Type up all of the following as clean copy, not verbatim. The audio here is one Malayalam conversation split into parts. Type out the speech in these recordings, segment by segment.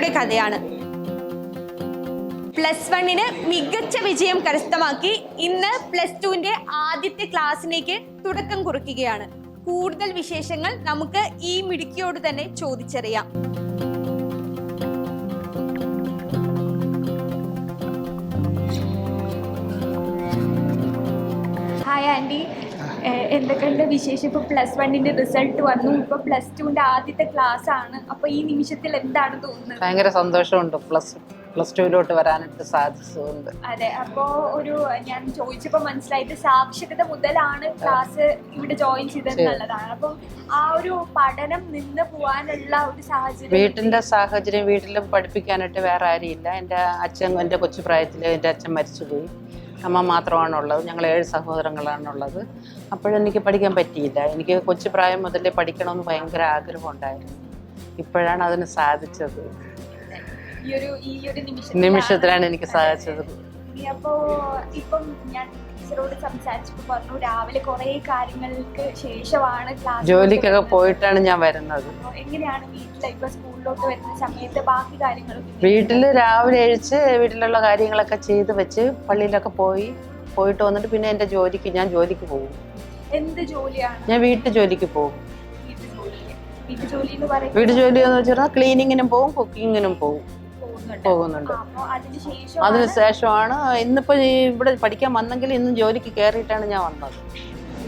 വിജയിയുടെ കഥയാണ്. +1 മികച്ച വിജയം കരസ്ഥമാക്കി ഇന്ന് +2 ആദ്യത്തെ ക്ലാസ്സിലേക്ക് തുടക്കം കുറിക്കുകയാണ്. കൂടുതൽ വിശേഷങ്ങൾ നമുക്ക് ഈ മിടുക്കിയോട് തന്നെ ചോദിച്ചറിയാം. ഹായ് ആൻറ്റി, എന്തൊക്കെയുണ്ട് വിശേഷം? ഇപ്പോൾ +1 റിസൾട്ട് വന്നു, ഇപ്പോൾ +2 ആദ്യത്തെ ക്ലാസ് ആണ്. അപ്പോൾ ഈ നിമിഷത്തിൽ എന്താണ് തോന്നുന്നത്? ഭയങ്കര സന്തോഷമുണ്ട്. +2 വരാനായിട്ട് സാധിച്ചതുകൊണ്ട്. അതെ, അപ്പോൾ ഞാൻ ചോദിച്ചപ്പോൾ മനസ്സിലായിട്ട് സാക്ഷരത മുതലാണ് ക്ലാസ് ഇവിടെ ജോയിൻ ചെയ്തതെന്നുള്ളതാണ്. അപ്പം ആ ഒരു പഠനം നിന്ന് പോവാനുള്ള ഒരു സാഹചര്യം, വീട്ടിന്റെ സാഹചര്യം, വീട്ടിലും പഠിപ്പിക്കാനായിട്ട് വേറെ ആരുമില്ല. എൻ്റെ അച്ഛൻ, എൻ്റെ കൊച്ചു പ്രായത്തിൽ എൻ്റെ അച്ഛൻ മരിച്ചുപോയി. അമ്മ മാത്രമാണുള്ളത്. ഞങ്ങൾ 7 സഹോദരങ്ങളാണുള്ളത്. അപ്പോഴെനിക്ക് പഠിക്കാൻ പറ്റിയില്ല. എനിക്ക് കൊച്ചു പ്രായം മുതലേ പഠിക്കണമെന്ന് ഭയങ്കര ആഗ്രഹമുണ്ടായിരുന്നു. ഇപ്പോഴാണ് അതിന് സാധിച്ചത്. ഈ ഒരു നിമിഷത്തിലാണ് എനിക്ക് സാധിച്ചത്. അപ്പോ ഇപ്പം ഞാൻ ടീച്ചറോട് സംസാരിച്ചപ്പോൾ പറഞ്ഞു, രാവിലെ കുറെ കാര്യങ്ങൾക്ക് ശേഷമാണ് ക്ലാസ്, ജോലിക്കൊക്കെ പോയിട്ടാണ് ഞാൻ വരുന്നത്. എങ്ങനെയാണ് വീട്ടിലെ ഇപ്പൊ സ്കൂളിലോട്ട് വരുന്ന സമയത്ത് ബാക്കി കാര്യങ്ങളൊക്കെ? വീട്ടില് രാവിലെ എഴുച്ച് വീട്ടിലുള്ള കാര്യങ്ങളൊക്കെ ചെയ്ത് വെച്ച് പള്ളിയിലൊക്കെ പോയിട്ട് വന്നിട്ട് പിന്നെ എൻ്റെ ഞാൻ ജോലിക്ക് പോകും. എന്ത് ജോലിയാണ്? ഞാൻ വീട്ടു ജോലിക്ക് പോകും. വീട്ടുജോലി എന്ന് പറയുന്നത്, വീട്ടുജോലി എന്ന് വെച്ചാൽ ക്ലീനിങ്ങിനും പോകും, കുക്കിങ്ങിനും പോകുന്നുണ്ട്. അതിനുശേഷമാണ് ഇന്നിപ്പോ ഇവിടെ പഠിക്കാൻ വന്നെങ്കിൽ ഇന്ന് ജോലിക്ക് കയറിയിട്ടാണ് ഞാൻ വന്നത്.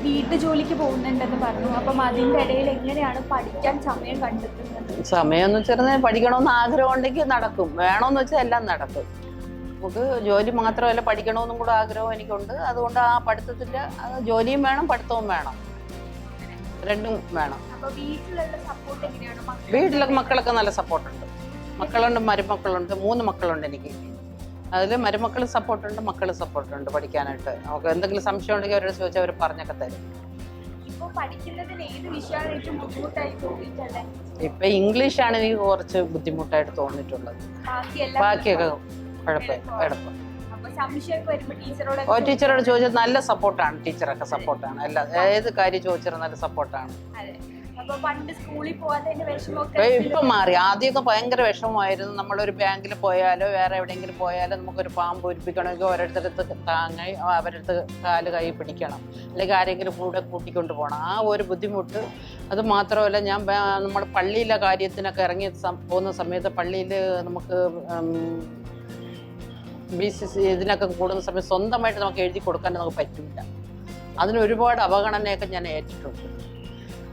വീട്ടുജോലിക്ക് പോകുന്നുണ്ടെന്ന് പറഞ്ഞു. അപ്പം അതിന്റെ ഇടയിൽ എങ്ങനെയാണ് പഠിക്കാൻ സമയം കണ്ടെത്തുന്നത്? സമയം എന്ന് വെച്ചാൽ പഠിക്കണമെന്ന് ആഗ്രഹം ഉണ്ടെങ്കിൽ നടക്കും, വേണമെന്ന് വെച്ചാൽ എല്ലാം നടക്കും. നമുക്ക് ജോലി മാത്രമല്ല, പഠിക്കണമെന്നും കൂടെ ആഗ്രഹം എനിക്കുണ്ട്. അതുകൊണ്ട് ആ പഠിത്തത്തിന്റെ ജോലിയും വേണം, പഠിത്തവും വേണം, രണ്ടും വേണം. വീട്ടിലൊക്കെ മക്കളൊക്കെ നല്ല സപ്പോർട്ടുണ്ട്. മക്കളുണ്ട്, മരുമക്കളുണ്ട്, 3 മക്കളുണ്ട് എനിക്ക്. അതിൽ മരുമക്കൾ സപ്പോർട്ടുണ്ട്, മക്കൾ സപ്പോർട്ടുണ്ട് പഠിക്കാനായിട്ട്. നമുക്ക് എന്തെങ്കിലും സംശയം ഉണ്ടെങ്കിൽ അവരോട് ചോദിച്ചാൽ അവർ പറഞ്ഞൊക്കെ തരും. ഇപ്പൊ ഇംഗ്ലീഷാണ് എനിക്ക് കുറച്ച് ബുദ്ധിമുട്ടായിട്ട് തോന്നിയിട്ടുള്ളത്. ബാക്കിയൊക്കെ കുഴപ്പം. ടീച്ചറോട് ചോദിച്ചാൽ നല്ല സപ്പോർട്ടാണ്. ടീച്ചറൊക്കെ സപ്പോർട്ടാണ്. ഏത് കാര്യം ചോദിച്ചാലും നല്ല സപ്പോർട്ടാണ്. ഇപ്പൊ മാറി. ആദ്യമൊക്കെ ഭയങ്കര വിഷമമായിരുന്നു. നമ്മളൊരു ബാങ്കിൽ പോയാലോ വേറെ എവിടെയെങ്കിലും പോയാലോ നമുക്കൊരു ഫോം പൂരിപ്പിക്കണമെങ്കിൽ ഓരോരുത്തരടുത്ത് അവരടുത്ത് കാല് കൈ പിടിക്കണം, അല്ലെങ്കിൽ ആരെങ്കിലും കൂടെ കൂട്ടിക്കൊണ്ട് പോകണം. ആ ഒരു ബുദ്ധിമുട്ട്. അത് മാത്രമല്ല, നമ്മൾ പള്ളിയിലെ കാര്യത്തിനൊക്കെ പോകുന്ന സമയത്ത് പള്ളിയിൽ നമുക്ക് BCC ഇതിനൊക്കെ കൂടുന്ന സമയത്ത് സ്വന്തമായിട്ട് നമുക്ക് എഴുതി കൊടുക്കാൻ നമുക്ക് പറ്റില്ല. അതിന് ഒരുപാട് അവഗണനയൊക്കെ ഞാൻ ഏറ്റിട്ടുണ്ട്.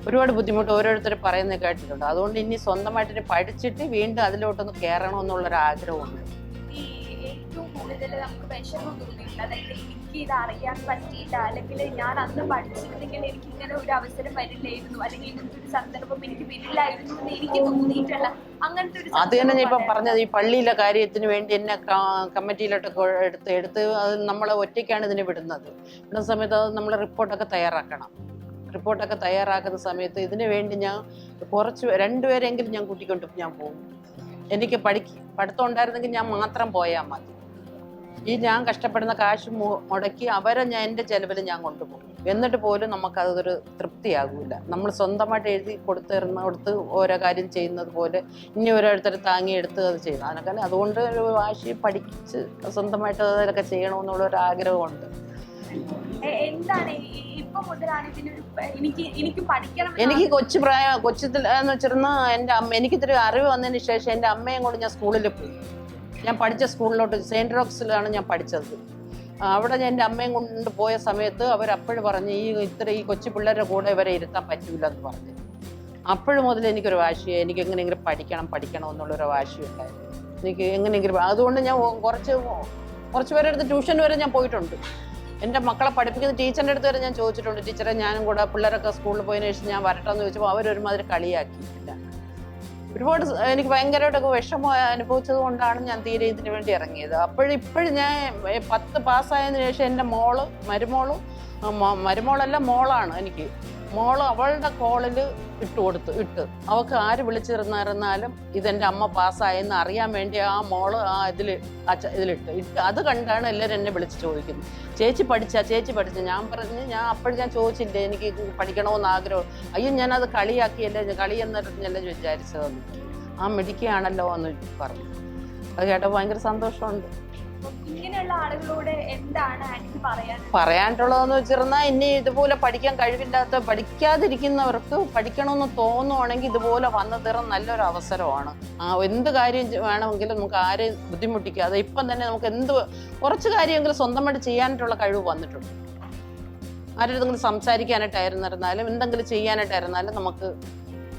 ഒരുപാട് ബുദ്ധിമുട്ട് ഓരോരുത്തർ പറയുന്നത് കേട്ടിട്ടുണ്ട്. അതുകൊണ്ട് ഇനി സ്വന്തമായിട്ട് പഠിച്ചിട്ട് വീണ്ടും അതിലോട്ടൊന്ന് കയറണമെന്നുള്ളൊരു ആഗ്രഹമുണ്ട്. ഏറ്റവും കൂടുതൽ നമുക്ക് വിഷമം തോന്നിയില്ല, അതായത് എനിക്ക് ഇത് അറിയാൻ പറ്റിയില്ല, അല്ലെങ്കിൽ ഞാൻ അന്ന് പഠിച്ചിരുന്നെങ്കിൽ എനിക്ക് ഇങ്ങനെ ഒരു അവസരം വരില്ലായിരുന്നു, അല്ലെങ്കിൽ ഇങ്ങനത്തെ ഒരു സന്ദർഭം എനിക്ക് വരില്ലായിരുന്നു എന്ന് എനിക്ക് തോന്നിയിട്ടുള്ള അങ്ങനത്തെ ഒരു? അത് തന്നെ ഞാൻ ഇപ്പം പറഞ്ഞത്. ഈ പള്ളിയിലെ കാര്യത്തിന് വേണ്ടി എന്നെ കമ്മിറ്റിയിലോട്ടൊക്കെ എടുത്ത് അത് നമ്മളെ ഒറ്റയ്ക്കാണ് ഇതിനെ വിടുന്ന സമയത്ത് അത് നമ്മൾ റിപ്പോർട്ടൊക്കെ തയ്യാറാക്കുന്ന സമയത്ത് ഇതിനു വേണ്ടി ഞാൻ 2 പേരെങ്കിലും ഞാൻ കൂട്ടിക്കൊണ്ട് ഞാൻ പോകും. എനിക്ക് പഠിത്തം ഉണ്ടായിരുന്നെങ്കിൽ ഞാൻ മാത്രം പോയാൽ മതി. ഞാൻ കഷ്ടപ്പെടുന്ന കാശ് മുടക്കി അവരെ എൻ്റെ ചെലവിൽ ഞാൻ കൊണ്ടുപോകും. എന്നിട്ട് പോലും നമുക്കതൊരു തൃപ്തിയാകൂല. നമ്മൾ സ്വന്തമായിട്ട് എഴുതി കൊടുത്ത് ഓരോ കാര്യം ചെയ്യുന്നത് പോലെ ഇനി ഓരോരുത്തർ താങ്ങിയെടുത്ത് അത് ചെയ്യണം. അതിനൊക്കെ അതുകൊണ്ട് ഒരു വാശി പഠിച്ച് സ്വന്തമായിട്ട് അതൊക്കെ ചെയ്യണമെന്നുള്ളൊരു ആഗ്രഹമുണ്ട്. എന്താണ് ഇപ്പൊ മുതലാണ് എനിക്ക് പഠിക്കണം? എനിക്ക് കൊച്ചത്തിൽ എന്ന് വെച്ചിരുന്ന എൻ്റെ അമ്മ, എനിക്കിത്തിരി അറിവ് വന്നതിന് ശേഷം എൻ്റെ അമ്മയും കൊണ്ട് ഞാൻ സ്കൂളിൽ പോയി. ഞാൻ പഠിച്ച സ്കൂളിലോട്ട് സെയിൻറ് റോക്സിലാണ് ഞാൻ പഠിച്ചത്. അവിടെ ഞാൻ എൻ്റെ അമ്മയും കൊണ്ട് പോയ സമയത്ത് അവരപ്പോഴും പറഞ്ഞ് ഈ കൊച്ചു പിള്ളേരുടെ കൂടെ ഇവരെ ഇരുത്താൻ പറ്റൂല എന്ന് പറഞ്ഞു. അപ്പോഴും മുതൽ എനിക്കൊരു വാശിയായി. എനിക്ക് എങ്ങനെയെങ്കിലും പഠിക്കണം എന്നുള്ളൊരു വാശിയുണ്ടായിരുന്നു എനിക്ക് എങ്ങനെയെങ്കിലും. അതുകൊണ്ട് ഞാൻ കുറച്ച് പേരുടെ അടുത്ത് ട്യൂഷൻ വരെ ഞാൻ പോയിട്ടുണ്ട്. എൻ്റെ മക്കളെ പഠിപ്പിക്കുന്ന ടീച്ചറിൻ്റെ അടുത്ത് വരെ ഞാൻ ചോദിച്ചിട്ടുണ്ട്, ടീച്ചറെ ഞാനും കൂടെ പിള്ളേരൊക്കെ സ്കൂളിൽ പോയതിനു ശേഷം ഞാൻ വരട്ടെന്ന് ചോദിച്ചപ്പോൾ അവരൊരുമാതിരി കളിയാക്കിയിട്ടില്ല. ഒരുപാട് എനിക്ക് ഭയങ്കരമായിട്ടൊക്കെ വിഷമം അനുഭവിച്ചത് കൊണ്ടാണ് ഞാൻ തീരെ ഇതിനു വേണ്ടി ഇറങ്ങിയത്. ഇപ്പോഴും ഞാൻ 10 പാസ്സായതിനു ശേഷം എൻ്റെ മരുമോളല്ല മോളാണ് എനിക്ക്. അവളുടെ കോളിൽ ഇട്ട് അവൾക്ക് ആര് വിളിച്ചിരുന്നാലും ഇതെൻ്റെ അമ്മ പാസ്സായെന്ന് അറിയാൻ വേണ്ടി ആ മോള് ഇതിലിട്ട് അത് കണ്ടാണ് എല്ലാവരും എന്നെ വിളിച്ച് ചോദിക്കുന്നത്, ചേച്ചി പഠിച്ച. ഞാൻ അപ്പോഴും ഞാൻ ചോദിച്ചില്ലേ എനിക്ക് പഠിക്കണമെന്ന് ആഗ്രഹം. അയ്യോ ഞാനത് കളിയാക്കിയല്ലേ, കളി എന്നിട്ടല്ലേ വിചാരിച്ചതെന്ന്. ആ മിടിക്കുകയാണല്ലോ എന്ന് പറഞ്ഞു. അത് കേട്ടപ്പോൾ ഭയങ്കര സന്തോഷമുണ്ട്. ഇങ്ങനെയുള്ള ആളുകളോട് എന്താണ് ആന്റിക്ക് പറയാനുള്ളതെന്ന് വെച്ചിരുന്നാൽ, ഇനി ഇതുപോലെ പഠിക്കാൻ കഴിവില്ലാത്ത പഠിക്കാതിരിക്കുന്നവർക്ക് പഠിക്കണമെന്ന് തോന്നുവാണെങ്കിൽ ഇതുപോലെ വന്നു തീർന്ന നല്ലൊരു അവസരമാണ്. എന്ത് കാര്യം വേണമെങ്കിലും നമുക്ക് ആരെയും ബുദ്ധിമുട്ടിക്കാതെ ഇപ്പം തന്നെ നമുക്ക് കുറച്ച് കാര്യമെങ്കിലും സ്വന്തമായിട്ട് ചെയ്യാനായിട്ടുള്ള കഴിവ് വന്നിട്ടുണ്ട്. ആരെങ്കിലും സംസാരിക്കാനായിട്ടായിരുന്നാലും എന്തെങ്കിലും ചെയ്യാനായിട്ടായിരുന്നാലും നമുക്ക്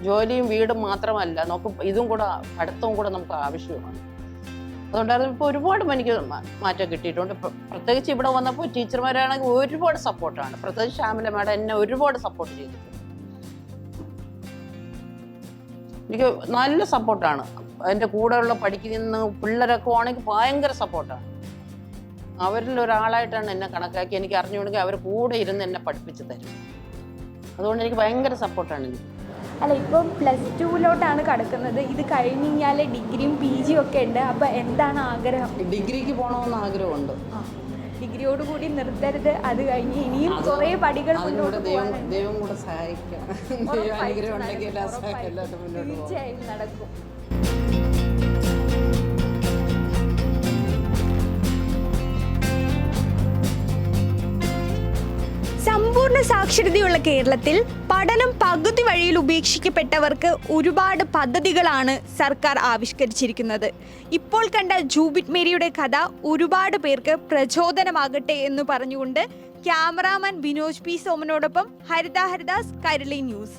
ജോലിയും വീടും മാത്രമല്ല, നമുക്ക് ഇതും കൂടെ പഠിത്തവും കൂടെ നമുക്ക് ആവശ്യമാണ്. അതുകൊണ്ടായിരുന്നു ഇപ്പോൾ ഒരുപാട് എനിക്ക് മാറ്റം കിട്ടിയിട്ടുണ്ട്. പ്രത്യേകിച്ച് ഇവിടെ വന്നപ്പോൾ ടീച്ചർമാരാണെങ്കിൽ ഒരുപാട് സപ്പോർട്ടാണ്. പ്രത്യേകിച്ച് ശ്യാമില മാഡം എന്നെ ഒരുപാട് സപ്പോർട്ട് ചെയ്തിട്ടുണ്ട്. എനിക്ക് നല്ല സപ്പോർട്ടാണ്. എൻ്റെ കൂടെയുള്ള പഠിക്കുന്ന പിള്ളേരൊക്കെ ആണെങ്കിൽ ഭയങ്കര സപ്പോർട്ടാണ്. അവരിൽ ഒരാളായിട്ടാണ് എന്നെ കണക്കാക്കി. എനിക്ക് അറിഞ്ഞുകൊണ്ടെങ്കിൽ അവർ കൂടെ ഇരുന്ന് എന്നെ പഠിപ്പിച്ച് തരും. അതുകൊണ്ട് എനിക്ക് ഭയങ്കര സപ്പോർട്ടാണ് എനിക്ക്. അല്ല, ഇപ്പം +2 കടക്കുന്നത്. ഇത് കഴിഞ്ഞ് കഴിഞ്ഞാൽ ഡിഗ്രിയും PG ഒക്കെ ഉണ്ട്. അപ്പം എന്താണ് ആഗ്രഹം? ഡിഗ്രിക്ക് പോകണമെന്ന് ആഗ്രഹമുണ്ട്. ഡിഗ്രിയോടുകൂടി നിർത്തരുത്. അത് കഴിഞ്ഞ് ഇനിയും കുറേ പടികൾ മുന്നോട്ട് ദൈവം കൂടെ സഹായിക്കാം. തീർച്ചയായും നടക്കും. സമ്പൂർണ്ണ സാക്ഷരതയുള്ള കേരളത്തിൽ പഠനം പകുതി വഴിയിൽ ഉപേക്ഷിക്കപ്പെട്ടവർക്ക് ഒരുപാട് പദ്ധതികളാണ് സർക്കാർ ആവിഷ്കരിച്ചിരിക്കുന്നത്. ഇപ്പോൾ കണ്ട ജൂബിറ്റ് മേരിയുടെ കഥ ഒരുപാട് പേർക്ക് പ്രചോദനമാകട്ടെ എന്ന് പറഞ്ഞുകൊണ്ട് ക്യാമറാമാൻ വിനോജ് P. സോമനോടൊപ്പം ഹരിത ഹരിദാസ്, കൈരളി ന്യൂസ്.